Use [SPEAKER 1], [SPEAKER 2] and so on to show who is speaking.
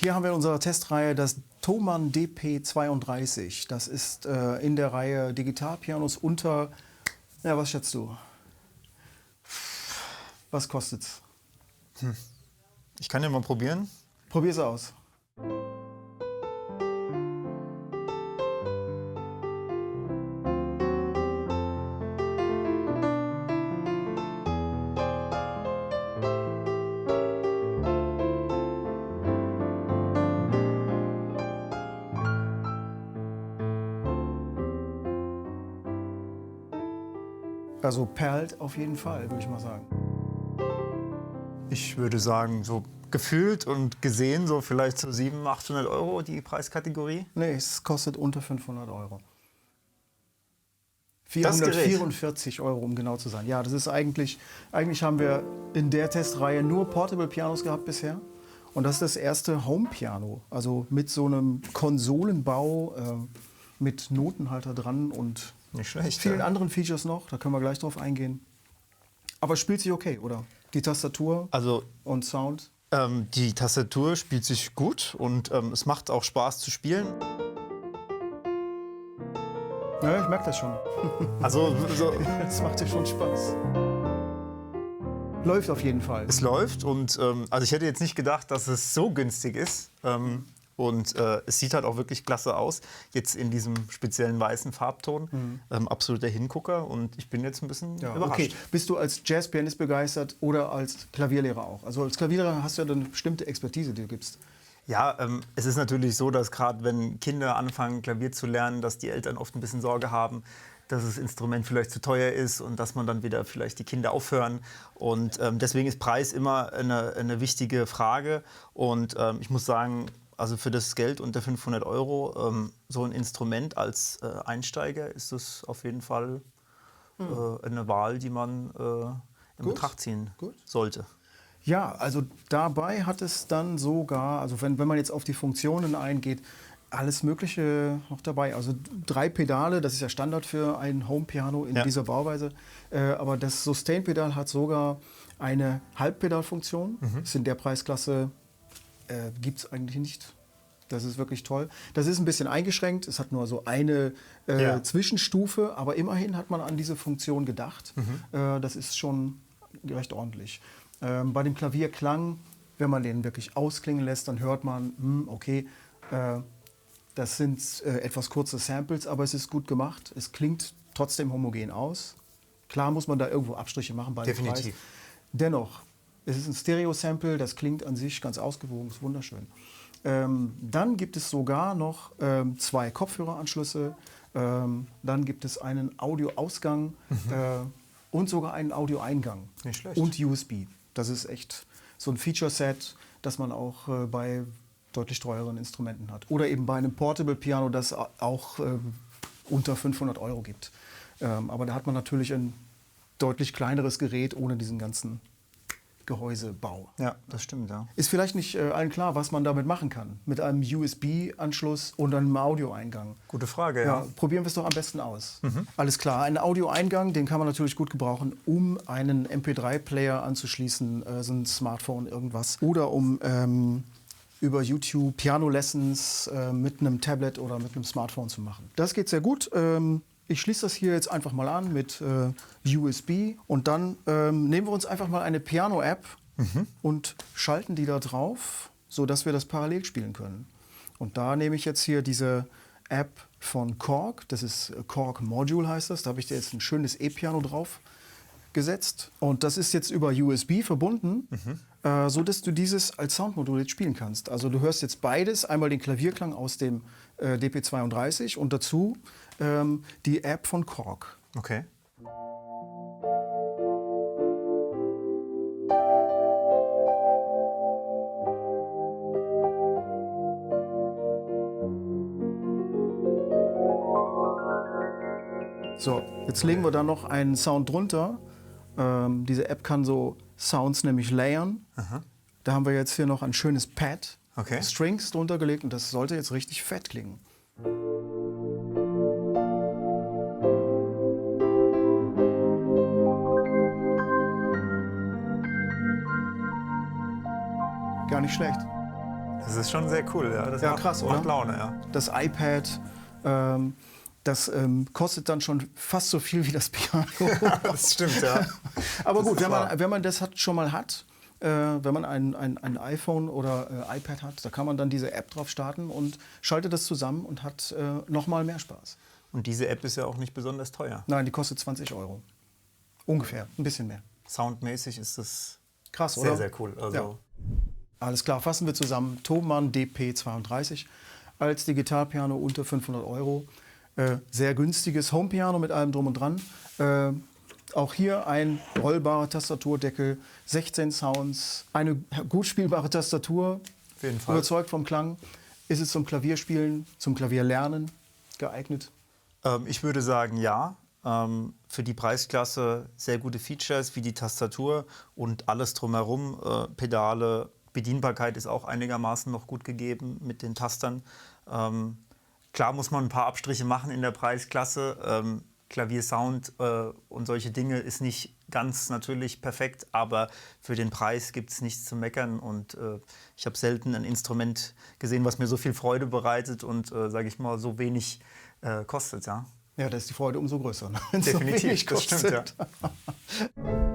[SPEAKER 1] Hier haben wir in unserer Testreihe das Thomann DP32. Das ist in der Reihe Digitalpianos unter, ja, was schätzt du? Was kostet's?
[SPEAKER 2] Ich kann ja mal probieren.
[SPEAKER 1] Probier's aus. Also perlt auf jeden Fall, würde ich mal sagen.
[SPEAKER 2] Ich würde sagen, so gefühlt und gesehen, so vielleicht so 700, 800 Euro die Preiskategorie.
[SPEAKER 1] Nee, es kostet unter 500 Euro.
[SPEAKER 2] Das Gerät?
[SPEAKER 1] 444 Euro, um genau zu sein. Ja, das ist eigentlich haben wir in der Testreihe nur Portable Pianos gehabt bisher. Und das ist das erste Home Piano, also mit so einem Konsolenbau, mit Notenhalter dran und
[SPEAKER 2] Nicht schlecht.
[SPEAKER 1] vielen
[SPEAKER 2] Ja.
[SPEAKER 1] anderen Features noch. Da können wir gleich drauf eingehen. Aber spielt sich okay, oder? Die Tastatur
[SPEAKER 2] Also
[SPEAKER 1] und Sound.
[SPEAKER 2] die Tastatur spielt sich gut und es macht auch Spaß zu spielen.
[SPEAKER 1] Ja, ich merke das schon.
[SPEAKER 2] Also so,
[SPEAKER 1] Es macht dir schon Spaß. Läuft auf jeden Fall.
[SPEAKER 2] es läuft und also ich hätte jetzt nicht gedacht, dass es so günstig ist. Und es sieht halt auch wirklich klasse aus, jetzt in diesem speziellen weißen Farbton. Absoluter Hingucker und ich bin jetzt ein bisschen
[SPEAKER 1] Ja,
[SPEAKER 2] überrascht.
[SPEAKER 1] okay. Bist du als Jazzpianist begeistert oder als Klavierlehrer auch? Also als Klavierlehrer hast du ja eine bestimmte Expertise, die du gibst.
[SPEAKER 2] Ja, es ist natürlich so, dass gerade wenn Kinder anfangen, Klavier zu lernen, dass die Eltern oft ein bisschen Sorge haben, dass das Instrument vielleicht zu teuer ist und dass man dann wieder vielleicht die Kinder aufhören. Und deswegen ist Preis immer eine wichtige Frage. Und ich muss sagen, also für das Geld unter 500 Euro, so ein Instrument als Einsteiger ist das auf jeden Fall eine Wahl, die man in
[SPEAKER 1] Gut.
[SPEAKER 2] Betracht ziehen
[SPEAKER 1] Gut.
[SPEAKER 2] sollte.
[SPEAKER 1] Ja, also dabei hat es dann sogar, also wenn man jetzt auf die Funktionen eingeht, alles Mögliche noch dabei. Also 3 Pedale, das ist ja Standard für ein Home-Piano in
[SPEAKER 2] Ja.
[SPEAKER 1] dieser Bauweise. Aber das Sustain-Pedal hat sogar eine Halbpedalfunktion. Das ist in der Preisklasse gibt es eigentlich nicht. Das ist wirklich toll. Das ist ein bisschen eingeschränkt. Es hat nur so eine
[SPEAKER 2] Ja.
[SPEAKER 1] Zwischenstufe, aber immerhin hat man an diese Funktion gedacht. Das ist schon recht ordentlich. Bei dem Klavierklang, wenn man den wirklich ausklingen lässt, dann hört man, okay, das sind etwas kurze Samples, aber es ist gut gemacht. Es klingt trotzdem homogen aus. Klar muss man da irgendwo Abstriche machen bei dem Preis.
[SPEAKER 2] Definitiv.
[SPEAKER 1] Dennoch, es ist ein Stereo-Sample, das klingt an sich ganz ausgewogen, ist wunderschön. Dann gibt es sogar noch 2 Kopfhöreranschlüsse, dann gibt es einen Audioausgang und sogar einen Audioeingang.
[SPEAKER 2] Nicht schlecht.
[SPEAKER 1] Und USB. Das ist echt so ein Feature-Set, das man auch bei deutlich teureren Instrumenten hat. Oder eben bei einem Portable-Piano, das auch unter 500 Euro gibt. Aber da hat man natürlich ein deutlich kleineres Gerät ohne diesen ganzen Gehäusebau.
[SPEAKER 2] Ja, das stimmt, ja.
[SPEAKER 1] Ist vielleicht nicht allen klar, was man damit machen kann. Mit einem USB-Anschluss und einem Audioeingang.
[SPEAKER 2] Gute Frage,
[SPEAKER 1] Ja,
[SPEAKER 2] ja.
[SPEAKER 1] probieren wir es doch am besten aus. Alles klar, einen Audioeingang, den kann man natürlich gut gebrauchen, um einen MP3-Player anzuschließen, so ein Smartphone, irgendwas. Oder um über YouTube Piano-Lessons mit einem Tablet oder mit einem Smartphone zu machen. Das geht sehr gut. Ich schließe das hier jetzt einfach mal an mit USB und dann nehmen wir uns einfach mal eine Piano-App und schalten die da drauf, sodass wir das parallel spielen können. Und da nehme ich jetzt hier diese App von Korg, das ist Korg Module heißt das, da habe ich dir jetzt ein schönes E-Piano drauf gesetzt und das ist jetzt über USB verbunden, so dass du dieses als Soundmodul jetzt spielen kannst. Also du hörst jetzt beides, einmal den Klavierklang aus dem DP32 und dazu die App von Korg.
[SPEAKER 2] Okay.
[SPEAKER 1] So, jetzt legen wir da noch einen Sound drunter. Diese App kann so Sounds nämlich layern. Da haben wir jetzt hier noch ein schönes Pad,
[SPEAKER 2] Okay.
[SPEAKER 1] Strings drunter gelegt und das sollte jetzt richtig fett klingen. Gar nicht schlecht.
[SPEAKER 2] Das ist schon sehr cool, ja. Das macht,
[SPEAKER 1] krass,
[SPEAKER 2] macht
[SPEAKER 1] oder?
[SPEAKER 2] Laune, ja.
[SPEAKER 1] Das iPad, das kostet dann schon fast so viel wie das Piano.
[SPEAKER 2] Das stimmt, ja.
[SPEAKER 1] Aber
[SPEAKER 2] Das
[SPEAKER 1] gut,
[SPEAKER 2] ist wahr.
[SPEAKER 1] wenn man das schon mal hat, wenn man ein iPhone oder iPad hat, da kann man dann diese App drauf starten und schaltet das zusammen und hat noch mal mehr Spaß.
[SPEAKER 2] Und diese App ist ja auch nicht besonders teuer.
[SPEAKER 1] Nein, die kostet 20 Euro. Ungefähr, ein bisschen mehr.
[SPEAKER 2] Soundmäßig ist das
[SPEAKER 1] Krass,
[SPEAKER 2] sehr,
[SPEAKER 1] oder?
[SPEAKER 2] sehr cool. Also,
[SPEAKER 1] Ja. Alles klar, fassen wir zusammen. Thomann DP32 als Digitalpiano unter 500 Euro. Sehr günstiges Homepiano mit allem drum und dran. Auch hier ein rollbarer Tastaturdeckel, 16 Sounds, eine gut spielbare Tastatur.
[SPEAKER 2] auf jeden Fall.
[SPEAKER 1] Überzeugt vom Klang. Ist es zum Klavierspielen, zum Klavierlernen geeignet?
[SPEAKER 2] Ich würde sagen, ja. Für die Preisklasse sehr gute Features wie die Tastatur und alles drumherum. Pedale, Bedienbarkeit ist auch einigermaßen noch gut gegeben mit den Tastern. Klar muss man ein paar Abstriche machen in der Preisklasse. Klaviersound und solche Dinge ist nicht ganz natürlich perfekt, aber für den Preis gibt es nichts zu meckern. Und ich habe selten ein Instrument gesehen, was mir so viel Freude bereitet und, sage ich mal, so wenig kostet. Ja.
[SPEAKER 1] Ja, da ist die Freude umso größer. Ne? Wenn's so
[SPEAKER 2] Definitiv,
[SPEAKER 1] wenig
[SPEAKER 2] das stimmt,
[SPEAKER 1] kostet.
[SPEAKER 2] ja.